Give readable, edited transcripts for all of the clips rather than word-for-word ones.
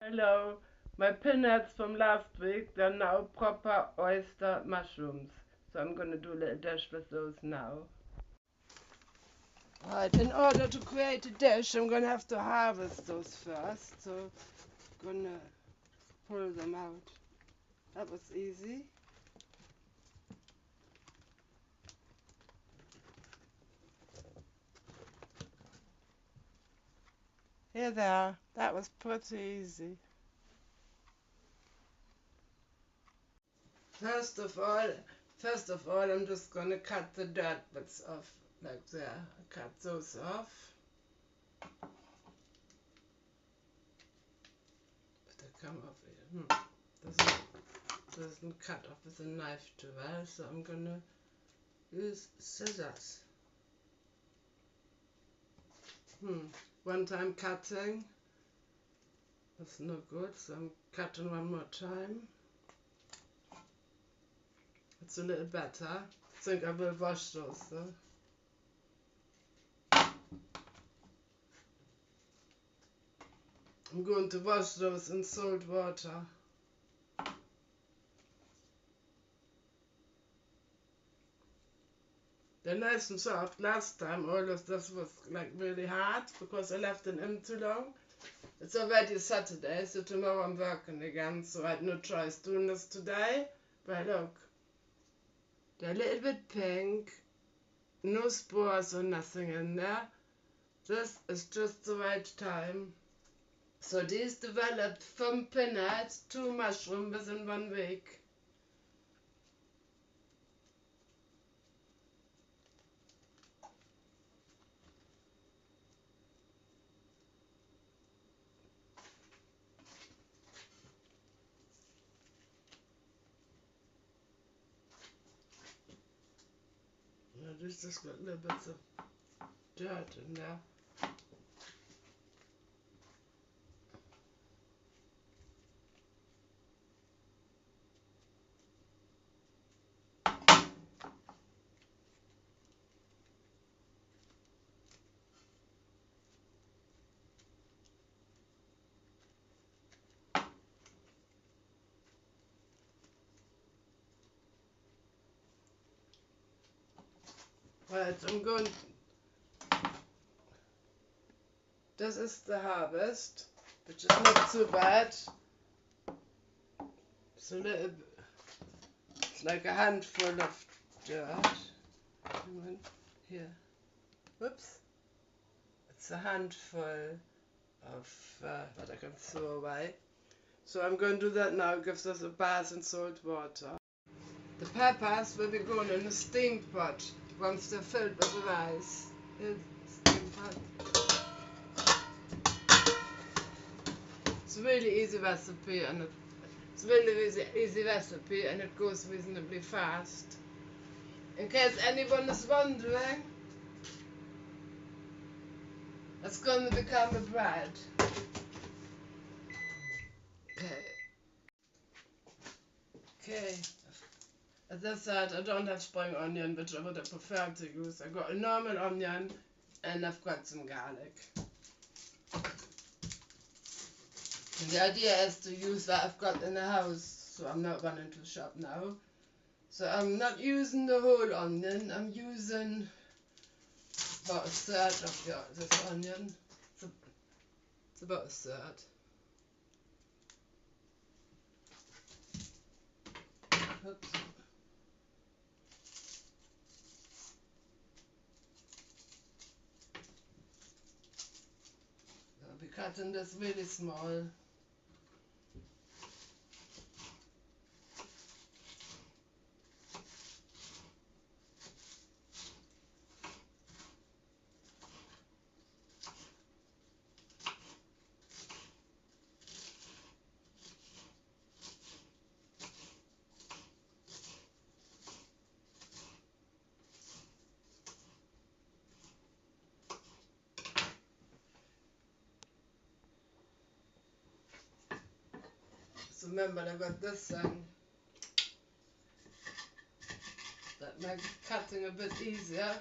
Hello, my pinheads from last week, they're now proper oyster mushrooms. So I'm going to do a little dish with those now. Right, in order to create a dish, I'm going to have to harvest those first. So I'm going to pull them out. That was easy. Here they are. That was pretty easy. First of all, I'm just going to cut the dirt bits off, like there. I cut those off. But they come off here. Doesn't cut off with a knife too well, so I'm going to use scissors. One time cutting. That's no good, so I'm cutting one more time. It's a little better. I think I will wash those though. I'm going to wash those in salt water. They're nice and soft. Last time all of this was like really hard because I left them in too long. It's already Saturday, so tomorrow I'm working again, so I had no choice doing this today. But look, they're a little bit pink, no spores or nothing in there. This is just the right time. So these developed from pinheads to mushroom within 1 week. Now this just got little bits of dirt in there. Right, I'm going. This is the harvest, which is not too bad. It's a little, it's like a handful of dirt. Here, whoops. It's a handful of what I can throw away. So I'm going to do that now. Give this a bath in salt water. The peppers will be going in a steam pot once they're filled with the rice. Here's the steam pot. It's a really easy recipe, and it goes reasonably fast. In case anyone is wondering, it's going to become a bread. Okay. As I said, I don't have spring onion, which I would have preferred to use. I got a normal onion and I've got some garlic. And the idea is to use what I've got in the house, so I'm not running to the shop now. So I'm not using the whole onion, I'm using about a third of this onion. It's about a third. Oops. I'll be cutting this really small. So remember, I got this thing that makes cutting a bit easier.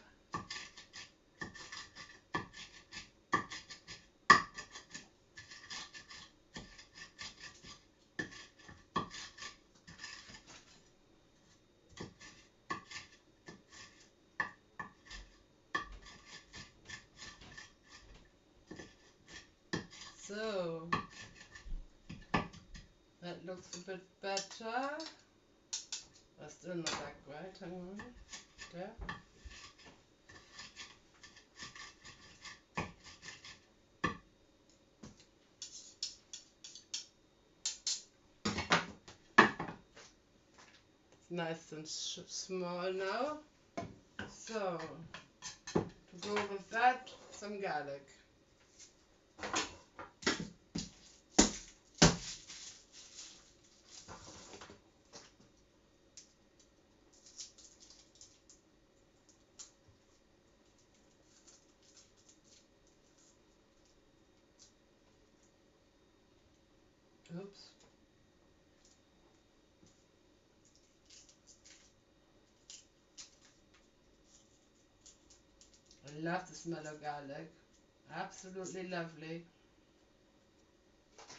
So that looks a bit better. But still not that great. Hang on. There. It's nice and small now. So to go with that, some garlic. Oops. I love the smell of garlic. Absolutely lovely.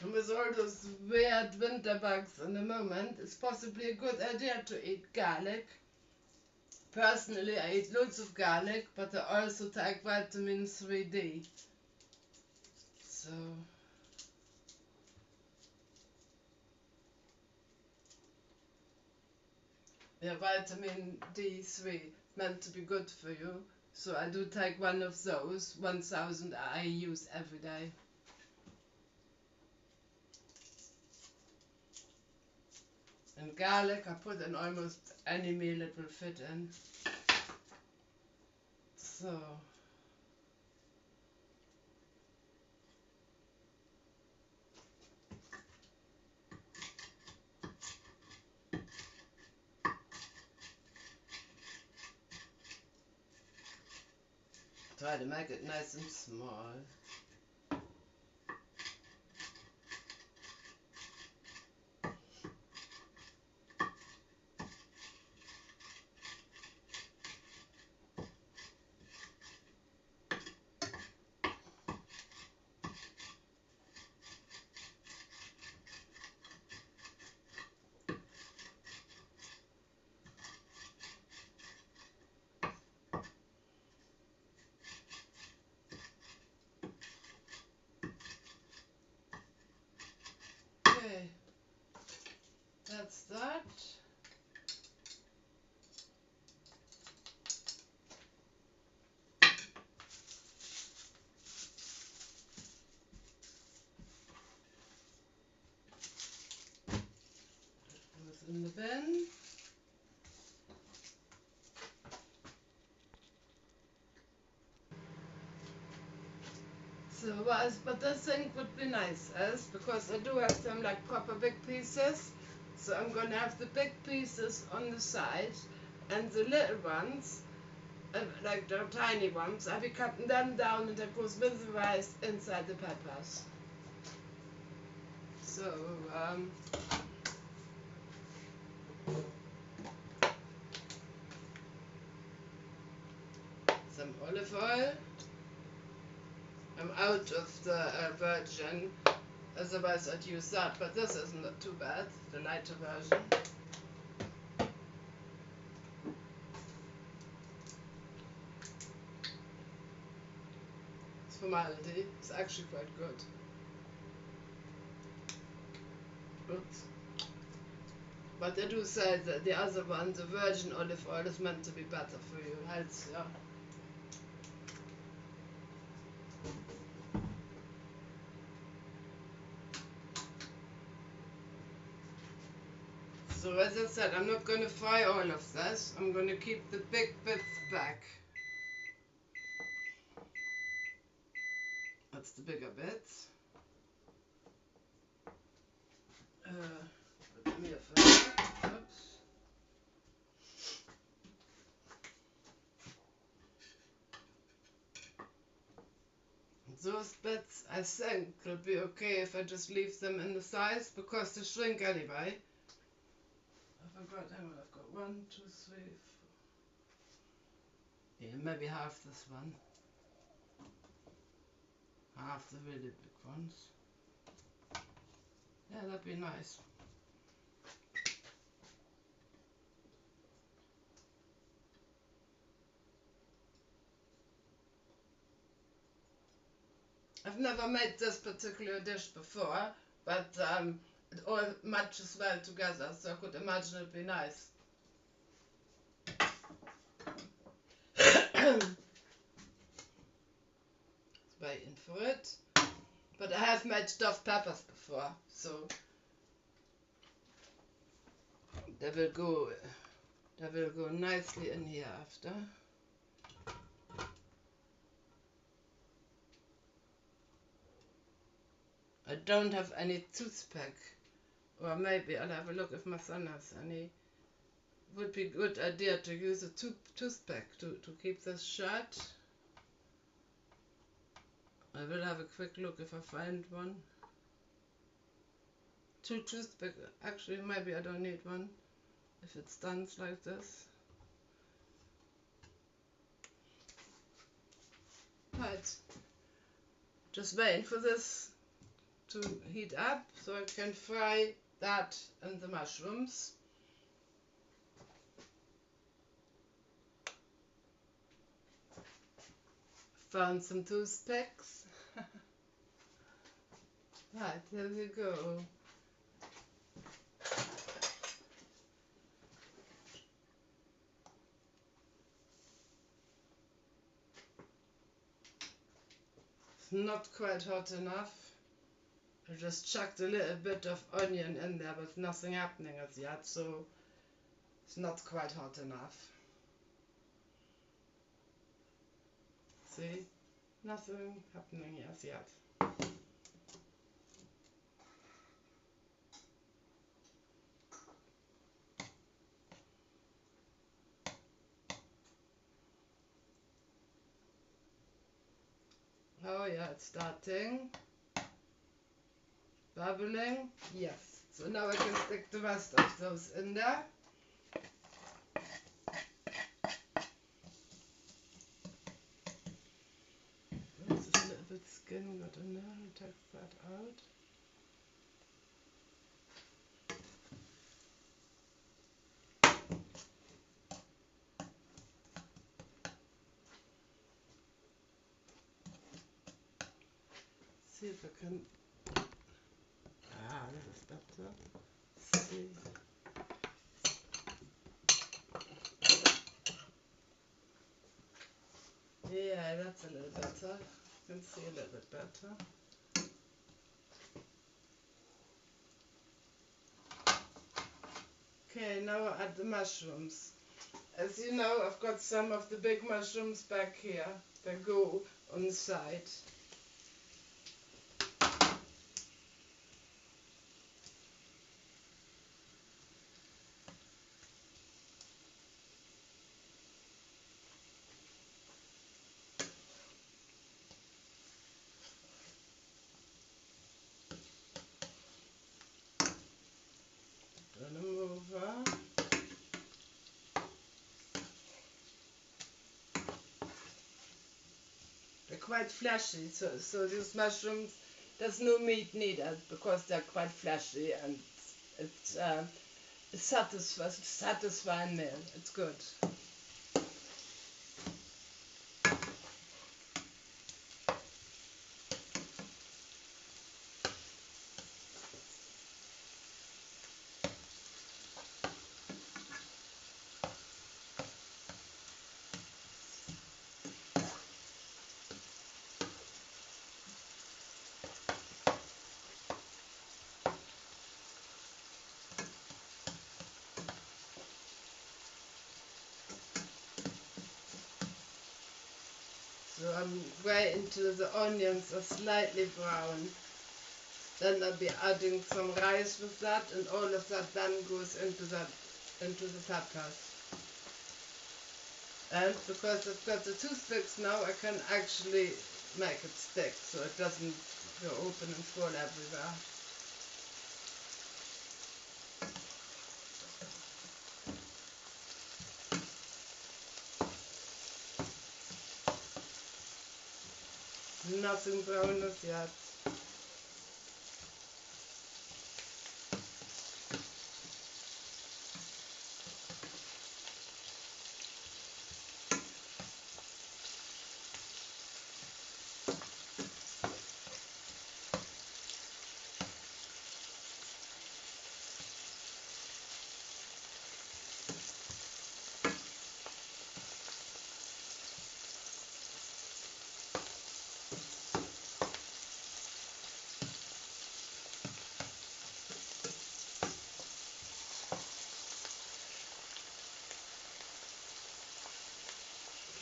And with all those weird winter bugs in the moment, it's possibly a good idea to eat garlic. Personally, I eat loads of garlic, but I also take vitamin 3D. So, yeah, vitamin D3 meant to be good for you. So I do take one of those, 1000 I use every day. And garlic I put in almost any meal it will fit in. So, try to make it nice and small. Okay, that's that. Goes in the bin. So what I think would be nice is, because I do have some like proper big pieces, so I'm gonna have the big pieces on the side, and the little ones, like the tiny ones, I'll be cutting them down, and that goes with the rice inside the peppers. So some olive oil. I'm out of the virgin, otherwise I'd use that, but this isn't too bad, the lighter version. It's formality, it's actually quite good. Oops. But I do say that the other one, the virgin olive oil, is meant to be better for you, healthier. So as I said, I'm not going to fry all of this. I'm going to keep the big bits back. That's the bigger bits. Put them here first. Oops. Those bits, I think, will be okay if I just leave them in the sides, because they shrink anyway. I forgot, hang on, I've got 1, 2, 3, 4. Yeah, maybe half this one. Half the really big ones. Yeah, that'd be nice. I've never made this particular dish before, but it all matches well together, so I could imagine it'd be nice. Waiting for it. But I have made stuffed peppers before, so they will go nicely in here after. I don't have any toothpick, or maybe I'll have a look if my son has any. Would be a good idea to use a toothpick to keep this shut. I will have a quick look if I find one. Two toothpicks, actually maybe I don't need one if it stands like this. Right, just waiting for this to heat up so I can fry that and the mushrooms. Found some toothpicks. Right, there we go. It's not quite hot enough. I just chucked a little bit of onion in there, but nothing happening as yet, so it's not quite hot enough. See? Nothing happening as yet. Oh yeah, it's starting. Bubbling. Yes. So now I can stick the rest of those in there. There's a little bit skin got in there. I'll take that out. See if I can. That is better. See. Yeah, that's a little better. You can see a little bit better. Okay, now I add the mushrooms. As you know, I've got some of the big mushrooms back here. They go on the side. Turn them over. They're quite fleshy, so these mushrooms, there's no meat needed because they're quite fleshy and it's satisfying meal. It's good. So I'm waiting until the onions are slightly brown. Then I'll be adding some rice with that, and all of that then goes into the peppers. And because I've got the toothpicks now, I can actually make it stick so it doesn't go open and fall everywhere. Nothing brown as yet.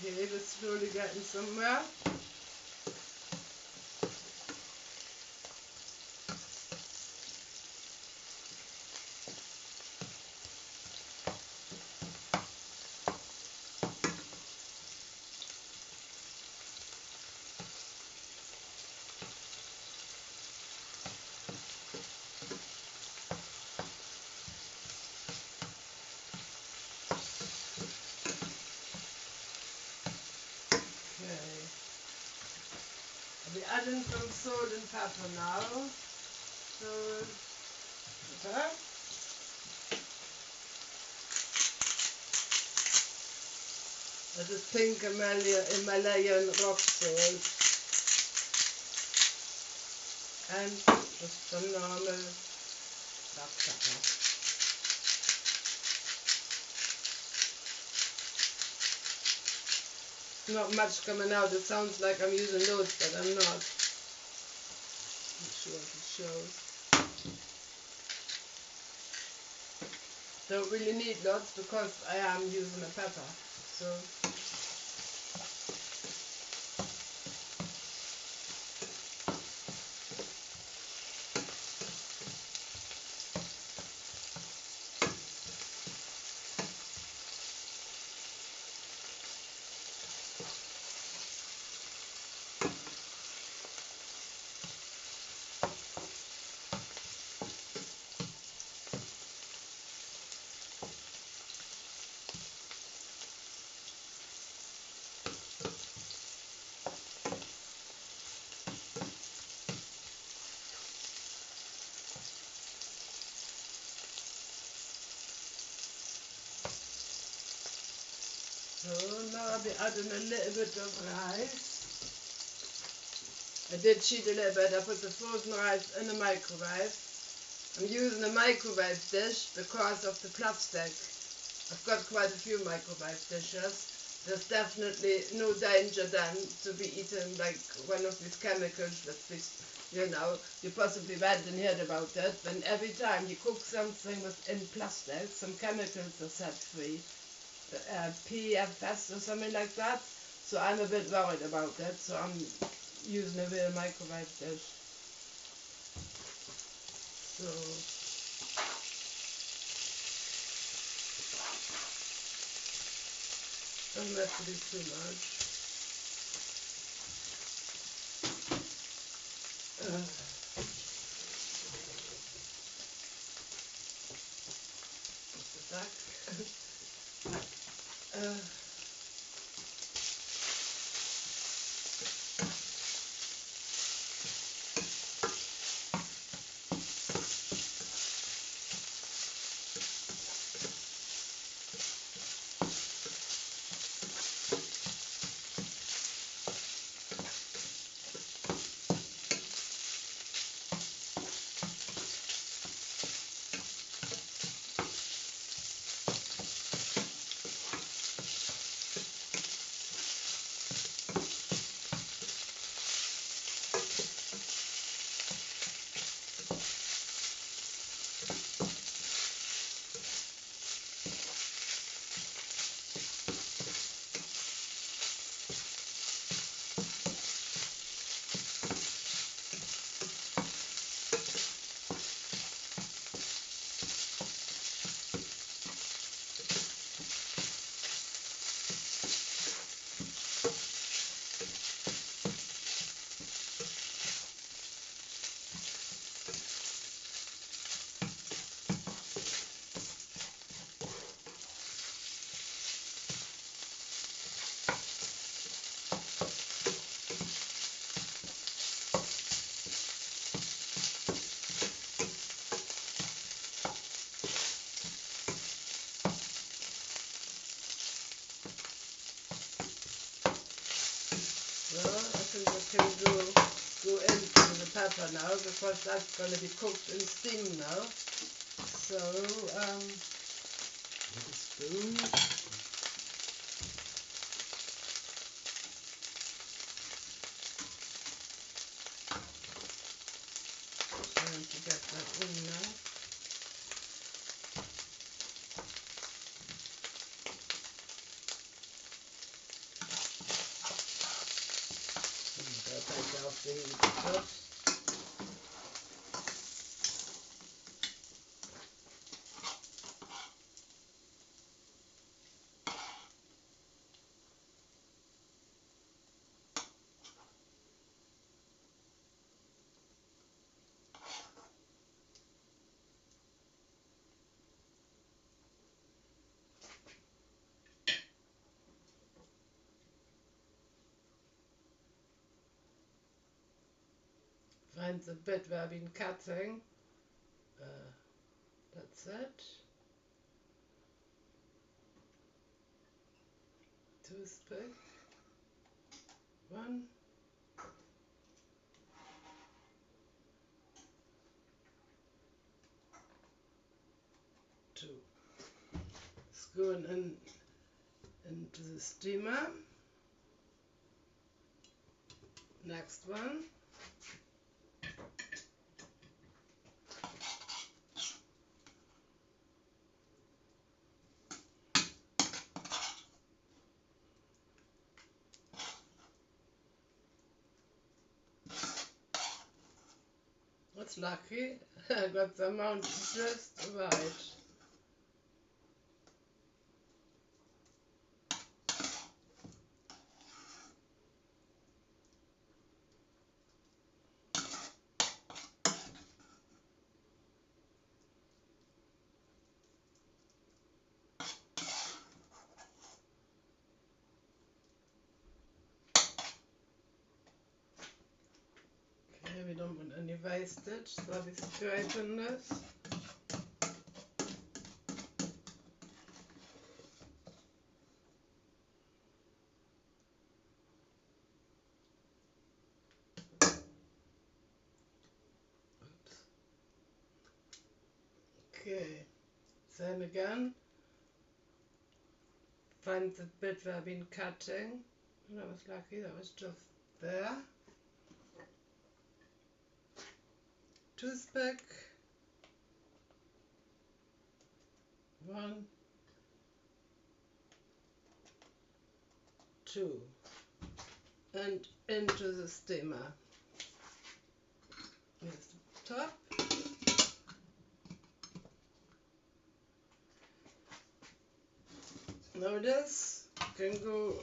Okay, we're slowly getting somewhere. Okay. I'll be adding some salt and pepper now. Salt, pepper. This is pink Himalayan rock salt. And just some normal black pepper. Not much coming out. It sounds like I'm using loads, but I'm not. I'm sure it shows. Don't really need lots because I am using a pepper. So now I'll be adding a little bit of rice. I did cheat a little bit. I put the frozen rice in the microwave. I'm using a microwave dish because of the plastic. I've got quite a few microwave dishes. There's definitely no danger then to be eating like one of these chemicals that you possibly read and heard about it. When every time you cook something in plastic, some chemicals are set free. PFS or something like that. So I'm a bit worried about it. So I'm using a real microwave dish. So doesn't have to be too much. think I can go into the pepper now because that's going to be cooked in steam now. So, with a spoon. Trying to get that in now. stuff. Find the bit where I've been cutting. That's it. Toothpick. 1. 2. It's going into the steamer. Next one. That's lucky. I got the amount just right. Okay, we don't want any wastage, so I'll be scraping this. Okay, same again. Find the bit where I've been cutting. And I was lucky, that was just there. Toothpick. 1, 2. And into the steamer. Here's the top. Now this can go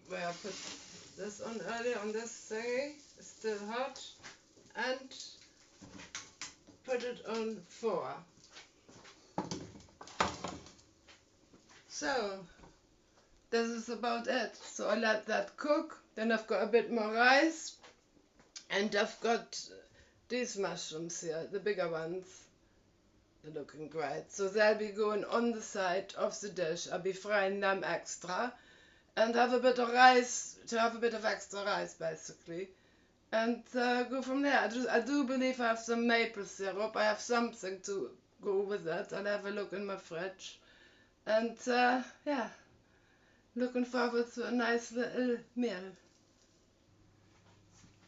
where I put this on earlier on this thingy. It's still hot. And put it on 4. So this is about it. So I let that cook. Then I've got a bit more rice. And I've got these mushrooms here, the bigger ones. They're looking great. So they'll be going on the side of the dish. I'll be frying them extra. And have a bit of rice, to have a bit of extra rice basically. And go from there. I do believe I have some maple syrup. I have something to go with it. I'll have a look in my fridge. And yeah, looking forward to a nice little meal.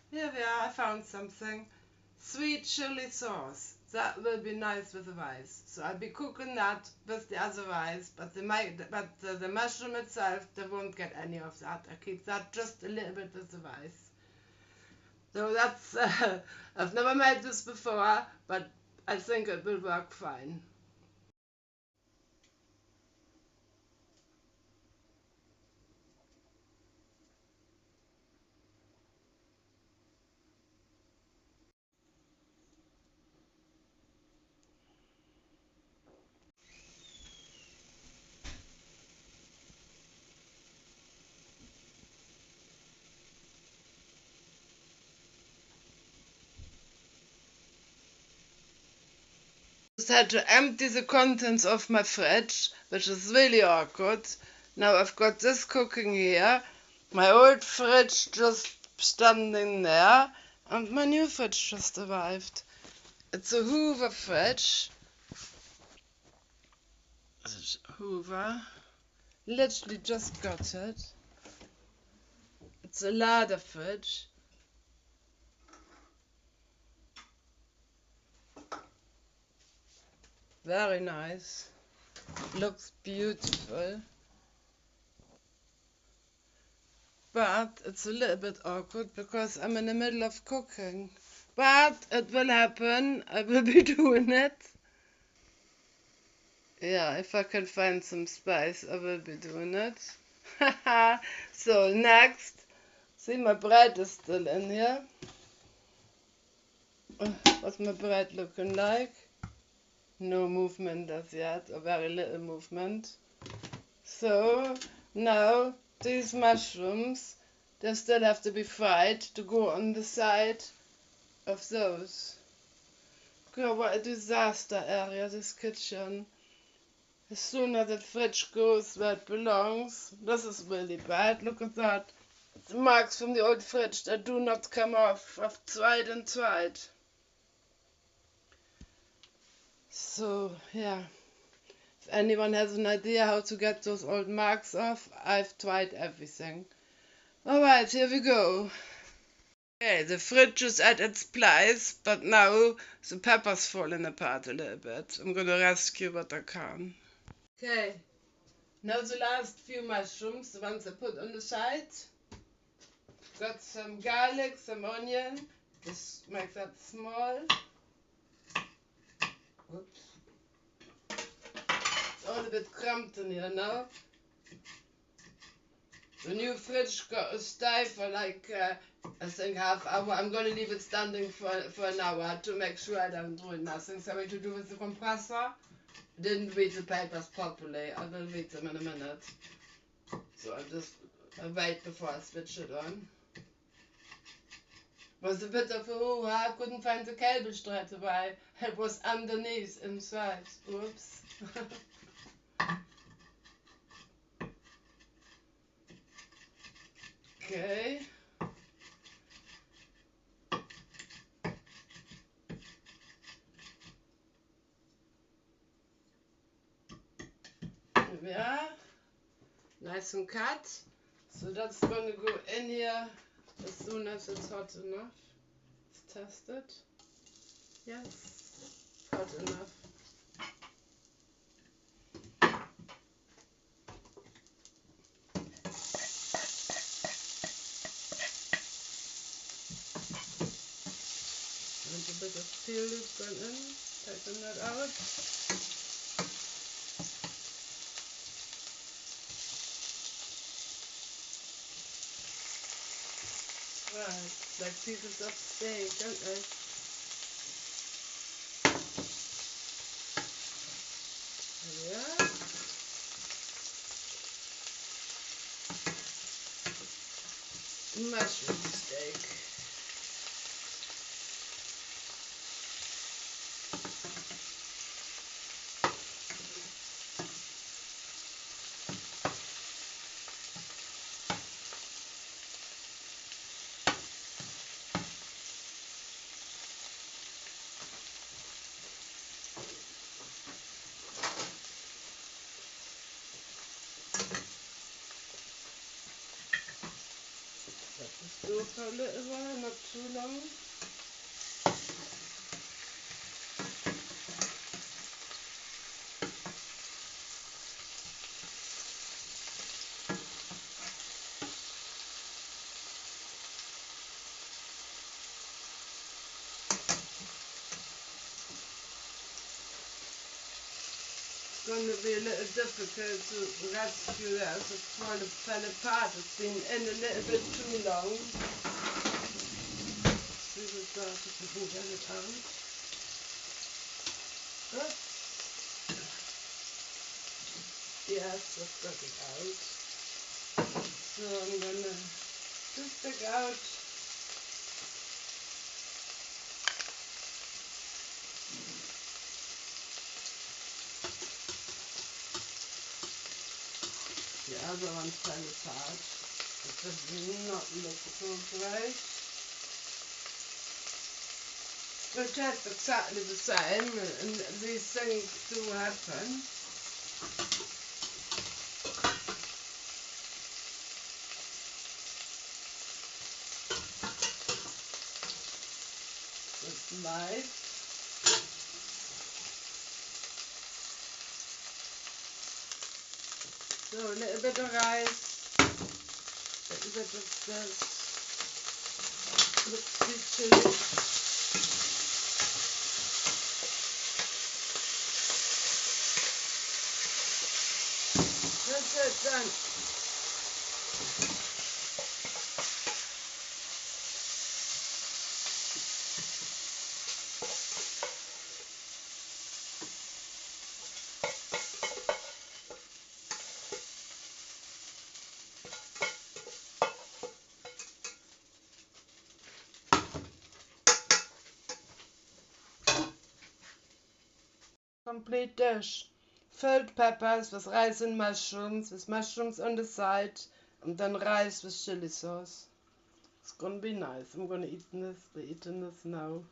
Here we are, I found something. Sweet chili sauce. That will be nice with the rice. So I'll be cooking that with the other rice, but the mushroom itself, they won't get any of that. I keep that just a little bit with the rice. So that's, I've never made this before, but I think it will work fine. Just had to empty the contents of my fridge, which is really awkward. Now I've got this cooking here, my old fridge just standing there, and my new fridge just arrived. It's a Hoover fridge. Hoover. Literally just got it. It's a larder fridge. Very nice. Looks beautiful. But it's a little bit awkward because I'm in the middle of cooking. But it will happen. I will be doing it. Yeah, if I can find some spice, I will be doing it. So next, see my bread is still in here. What's my bread looking like? No movement as yet, or very little movement. So now these mushrooms, they still have to be fried to go on the side of those. God, what a disaster area, this kitchen. As soon as the fridge goes where it belongs, this is really bad. Look at that. The marks from the old fridge that do not come off. I've tried and tried. So, yeah. If anyone has an idea how to get those old marks off, I've tried everything. Alright, here we go. Okay, the fridge is at its place, but now the pepper's falling apart a little bit. I'm gonna rescue what I can. Okay, now the last few mushrooms, the ones I put on the side. Got some garlic, some onion. Just make that small. Oops. It's all a bit cramped in here now. The new fridge got to stay for like, I think half hour. I'm going to leave it standing for an hour to make sure I don't ruin nothing. Something to do with the compressor. Didn't read the papers properly. I will read them in a minute. So I'll wait before I switch it on. Was a bit of a hoo-ha. I couldn't find the cable straight away. It was underneath inside. Oops. Okay. Here we are. Nice and cut. So that's going to go in here as soon as it's hot enough. Let's test it. Yes, hot enough. And a bit of peel is gone in. Taking that out. Right, like pieces of steak, don't they? There we are. Mushroom steak. Let this go for a little while, not too long. It's going to be a little difficult to rescue as it fell apart. It's been in a little bit too long. See if we can get it out. Oops. Yes, I've got it out. So I'm gonna just take out the other one fell apart. It does not look so great. We'll test exactly the same, and these things do happen. It's light. So a little bit of rice, that this with sweet chili. That's it, done. Complete dish. Filled peppers with rice and mushrooms, with mushrooms on the side, and then rice with chili sauce. It's gonna be nice. I'm gonna eat this. We're eating this now.